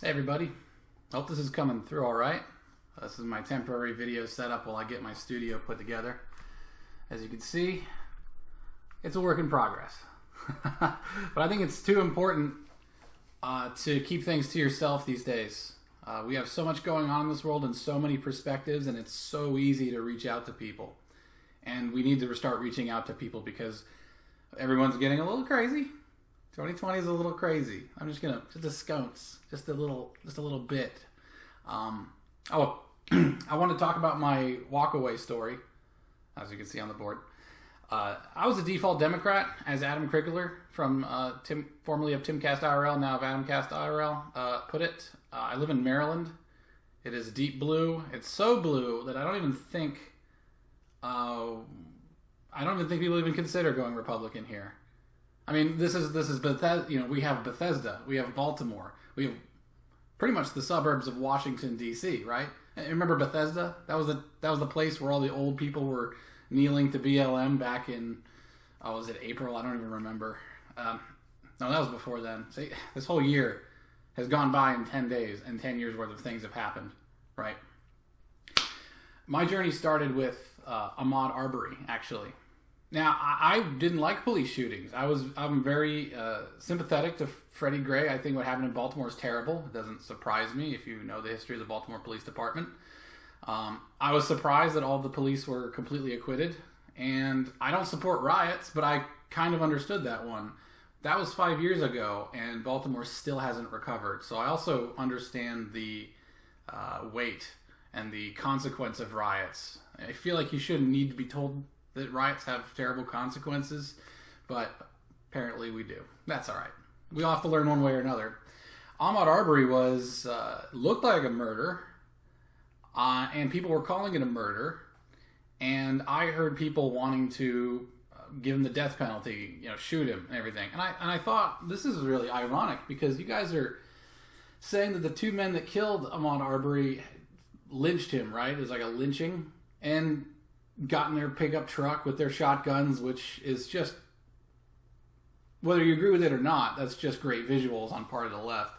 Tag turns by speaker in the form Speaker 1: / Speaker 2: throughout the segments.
Speaker 1: Hey everybody, hope this is coming through alright. This is my temporary video setup while I get my studio put together. As you can see, it's a work in progress. But I think it's too important to keep things to yourself these days. We have so much going on in this world and so many perspectives, and it's so easy to reach out to people. And we need to start reaching out to people because everyone's getting a little crazy. 2020 is a little crazy. I'm just a sconce, just a little bit. I want to talk about my Walkaway story, as you can see on the board. I was a default Democrat, as Adam Krigler from formerly of Timcast IRL, now of Adamcast IRL, put it. I live in Maryland. It is deep blue. It's so blue that I don't even think people even consider going Republican here. I mean, this is Bethesda. You know, we have Bethesda, we have Baltimore, we have pretty much the suburbs of Washington D.C. Right? And remember Bethesda? That was the place where all the old people were kneeling to BLM back in was it April? I don't even remember. No, that was before then. See, this whole year has gone by in 10 days, and 10 years worth of things have happened. Right? My journey started with Ahmaud Arbery, actually. Now, I didn't like police shootings. I'm very sympathetic to Freddie Gray. I think what happened in Baltimore is terrible. It doesn't surprise me if you know the history of the Baltimore Police Department. I was surprised that all the police were completely acquitted. And I don't support riots, but I kind of understood that one. That was 5 years ago, and Baltimore still hasn't recovered. So I also understand the weight and the consequence of riots. I feel like you shouldn't need to be told that riots have terrible consequences, but apparently we do. That's all right. We all have to learn one way or another. Ahmaud Arbery looked like a murder, and people were calling it a murder, and I heard people wanting to give him the death penalty, shoot him and everything. And I thought, this is really ironic, because you guys are saying that the two men that killed Ahmaud Arbery lynched him, right? It was like a lynching, and got in their pickup truck with their shotguns, which is just, whether you agree with it or not, that's just great visuals on part of the left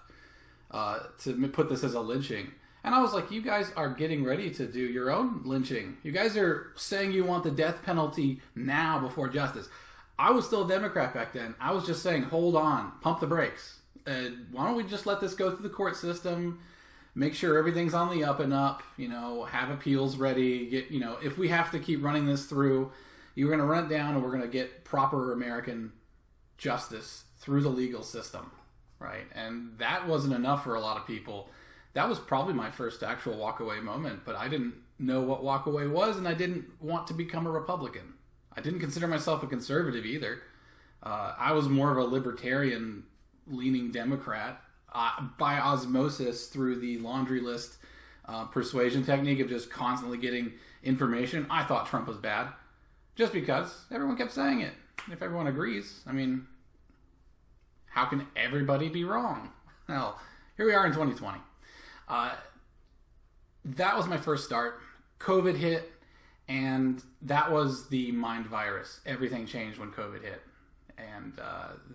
Speaker 1: to put this as a lynching. And I was like, you guys are getting ready to do your own lynching. You guys are saying you want the death penalty now before justice. I was still a Democrat back then. I was just saying, hold on, pump the brakes. Why don't we just let this go through the court system? Make sure everything's on the up and up, have appeals ready, if we have to keep running this through, you're going to run it down and we're going to get proper American justice through the legal system, right? And that wasn't enough for a lot of people. That was probably my first actual walkaway moment, but I didn't know what walkaway was, and I didn't want to become a Republican. I didn't consider myself a conservative either. I was more of a libertarian-leaning Democrat. By osmosis through the laundry list persuasion technique of just constantly getting information. I thought Trump was bad just because everyone kept saying it. If everyone agrees, I mean, how can everybody be wrong? Well, here we are in 2020. That was my first start. COVID hit, and that was the mind virus. Everything changed when COVID hit. And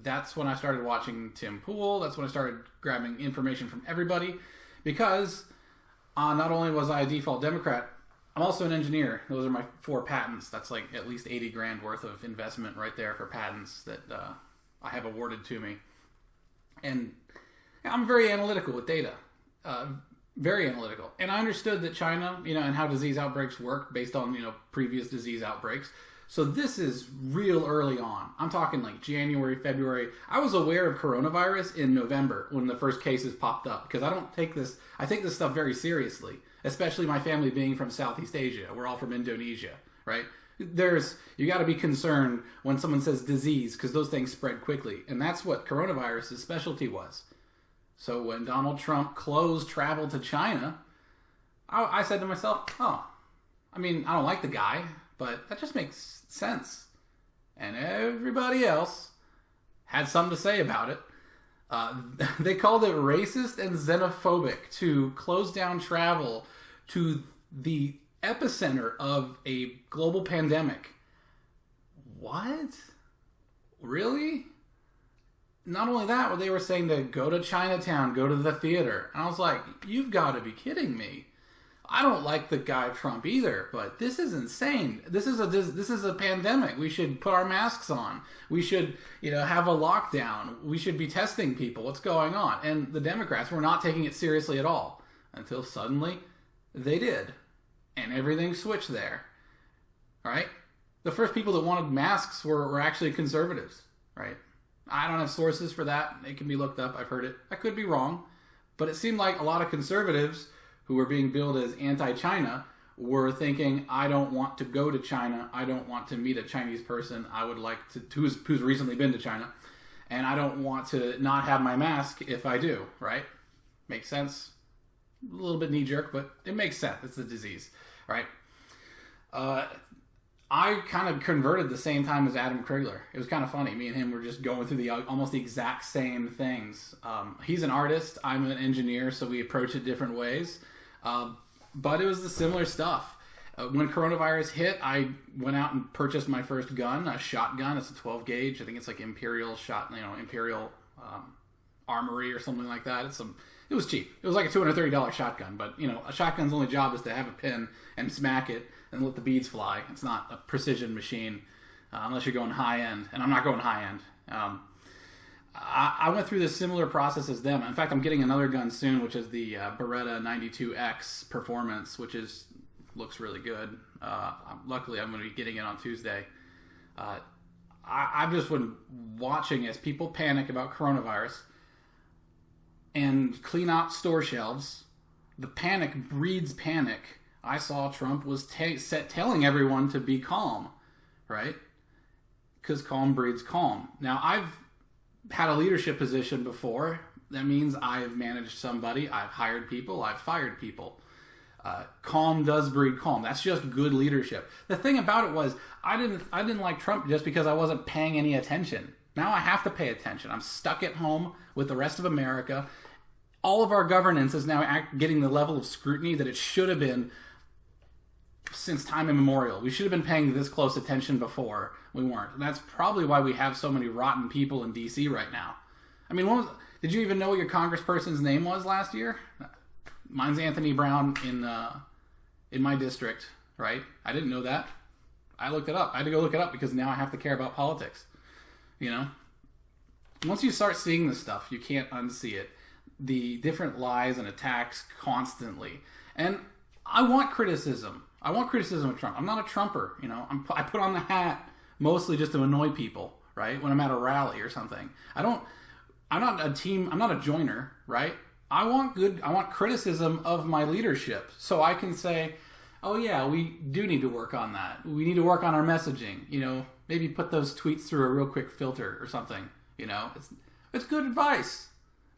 Speaker 1: that's when I started watching Tim Pool. That's when I started grabbing information from everybody. Because not only was I a default Democrat, I'm also an engineer. Those are my 4 patents. That's like at least 80 grand worth of investment right there for patents that I have awarded to me. And I'm very analytical with data. Very analytical. And I understood that China, and how disease outbreaks work based on, previous disease outbreaks. So this is real early on. I'm talking like January, February. I was aware of coronavirus in November when the first cases popped up, because I take this stuff very seriously, especially my family being from Southeast Asia. We're all from Indonesia, right? You got to be concerned when someone says disease, because those things spread quickly. And that's what coronavirus's specialty was. So when Donald Trump closed travel to China, I said to myself, I don't like the guy, but that just makes sense. And everybody else had something to say about it. They called it racist and xenophobic to close down travel to the epicenter of a global pandemic. What? Really? not only that, but they were saying to go to Chinatown, go to the theater. And I was like, you've got to be kidding me. I don't like the guy Trump either, but this is insane. This is a pandemic. We should put our masks on. We should, have a lockdown. We should be testing people. What's going on? And the Democrats were not taking it seriously at all until suddenly they did, and everything switched there. Right? The first people that wanted masks were actually conservatives. Right? I don't have sources for that. It can be looked up. I've heard it. I could be wrong, but it seemed like a lot of conservatives who were being billed as anti-China were thinking, I don't want to go to China. I don't want to meet a Chinese person I would like to, who's recently been to China. And I don't want to not have my mask if I do, right? Makes sense? A little bit knee-jerk, but it makes sense. It's a disease, right? I kind of converted the same time as Adam Krigler. It was kind of funny. Me and him were just going through almost the exact same things. He's an artist. I'm an engineer, so we approach it different ways. But it was the similar stuff. When coronavirus hit, I went out and purchased my first gun, a shotgun. It's a 12 gauge. I think it's like Imperial Armory or something like that. It was cheap. It was like a $230 shotgun. But a shotgun's only job is to have a pin and smack it and let the beads fly. It's not a precision machine unless you're going high end. And I'm not going high end. I went through this similar process as them. In fact, I'm getting another gun soon, which is the Beretta 92X Performance, which looks really good. Luckily, I'm going to be getting it on Tuesday. I've just been watching as people panic about coronavirus and clean out store shelves. The panic breeds panic. I saw Trump was telling everyone to be calm, right? Because calm breeds calm. Now, I've had a leadership position before. That means I've managed somebody, I've hired people, I've fired people. Calm does breed calm. That's just good leadership. The thing about it was, I didn't like Trump just because I wasn't paying any attention. Now I have to pay attention. I'm stuck at home with the rest of America. All of our governance is now getting the level of scrutiny that it should have been since time immemorial. We should have been paying this close attention before. We weren't. And that's probably why we have so many rotten people in D.C. right now. I mean, did you even know what your congressperson's name was last year? Mine's Anthony Brown in my district, right? I didn't know that. I looked it up. I had to go look it up because now I have to care about politics. Once you start seeing this stuff, you can't unsee it. The different lies and attacks constantly. And I want criticism. I want criticism of Trump. I'm not a Trumper, I put on the hat mostly just to annoy people, right? When I'm at a rally or something. I'm not a joiner, right? I want criticism of my leadership so I can say, oh yeah, we do need to work on that. We need to work on our messaging, maybe put those tweets through a real quick filter or something, it's good advice.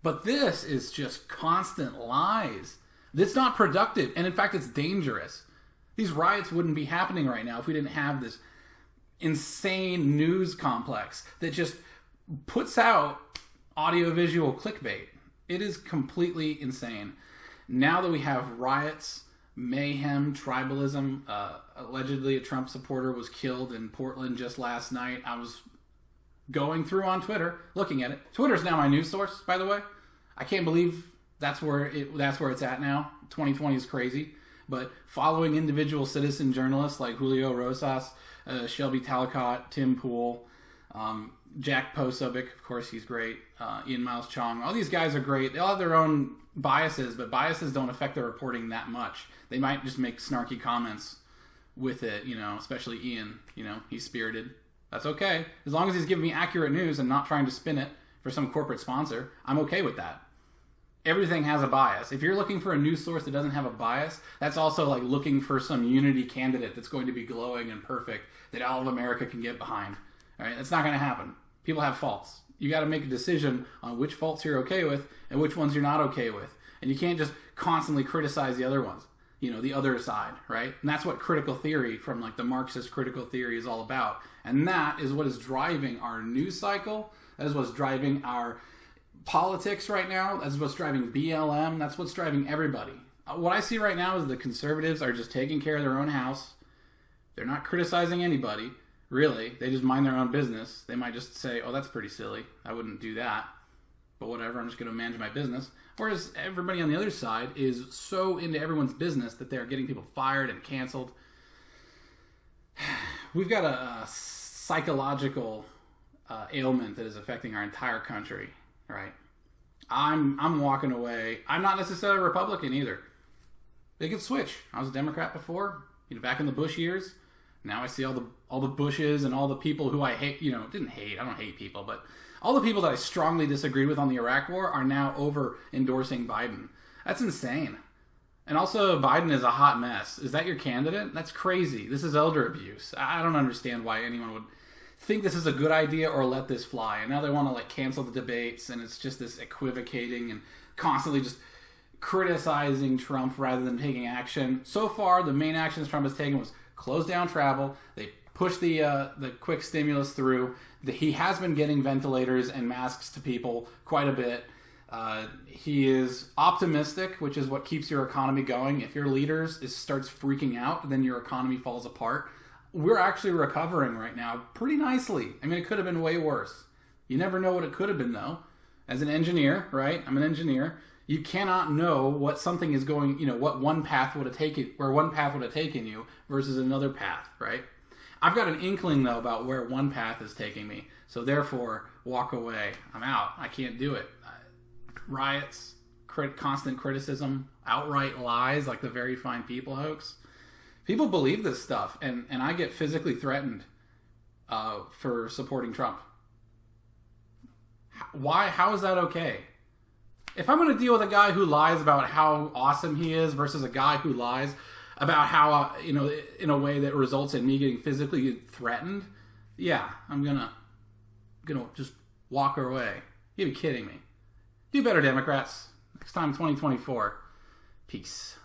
Speaker 1: But this is just constant lies. It's not productive. And in fact, it's dangerous. These riots wouldn't be happening right now if we didn't have this insane news complex that just puts out audiovisual clickbait. It is completely insane. Now that we have riots, mayhem, tribalism, allegedly a Trump supporter was killed in Portland just last night. I was going through on Twitter, looking at it. Twitter's now my news source, by the way. I can't believe that's where it's at now. 2020 is crazy. But following individual citizen journalists like Julio Rosas, Shelby Talcott, Tim Pool, Jack Posobiec, of course he's great, Ian Miles Chong, all these guys are great. They all have their own biases, but biases don't affect their reporting that much. They might just make snarky comments with it, especially Ian, he's spirited. That's okay. As long as he's giving me accurate news and not trying to spin it for some corporate sponsor, I'm okay with that. Everything has a bias. If you're looking for a news source that doesn't have a bias, that's also like looking for some unity candidate that's going to be glowing and perfect that all of America can get behind. All right? That's not going to happen. People have faults. You got to make a decision on which faults you're okay with and which ones you're not okay with. And you can't just constantly criticize the other ones, the other side, right? And that's what critical theory from like the Marxist critical theory is all about. And that is what is driving our news cycle. That is what's driving our politics right now. That's what's driving BLM. That's what's driving everybody. What I see right now is the conservatives are just taking care of their own house. They're not criticizing anybody. really. They just mind their own business. They might just say, oh, that's pretty silly. I wouldn't do that. But whatever, I'm just going to manage my business. Whereas everybody on the other side is so into everyone's business that they're getting people fired and canceled. We've got a psychological ailment that is affecting our entire country, right? I'm walking away. I'm not necessarily a Republican either. They could switch. I was a Democrat before, back in the Bush years. Now I see all the Bushes and all the people who I hate, didn't hate. I don't hate people, but all the people that I strongly disagree with on the Iraq War are now over endorsing Biden. That's insane. And also, Biden is a hot mess. Is that your candidate? That's crazy. This is elder abuse. I don't understand why anyone would think this is a good idea or let this fly. And now they want to cancel the debates, and it's just this equivocating and constantly just criticizing Trump rather than taking action. So far, the main actions Trump has taken was close down travel. They pushed the quick stimulus through. He has been getting ventilators and masks to people quite a bit. He is optimistic, which is what keeps your economy going. If your leaders starts freaking out, then your economy falls apart. We're actually recovering right now pretty nicely. I mean, it could have been way worse. You never know what it could have been, though. As an engineer, right? I'm an engineer. You cannot know what something is going, what one path would have taken, where one path would have taken you versus another path, right? I've got an inkling, though, about where one path is taking me. So therefore, walk away. I'm out. I can't do it. Riots, constant criticism, outright lies like the Very Fine People hoax. People believe this stuff, and I get physically threatened for supporting Trump. Why? How is that okay? If I'm going to deal with a guy who lies about how awesome he is versus a guy who lies about how, in a way that results in me getting physically threatened, yeah, I'm gonna just walk away. You gotta be kidding me. Do better, Democrats. Next time, 2024. Peace.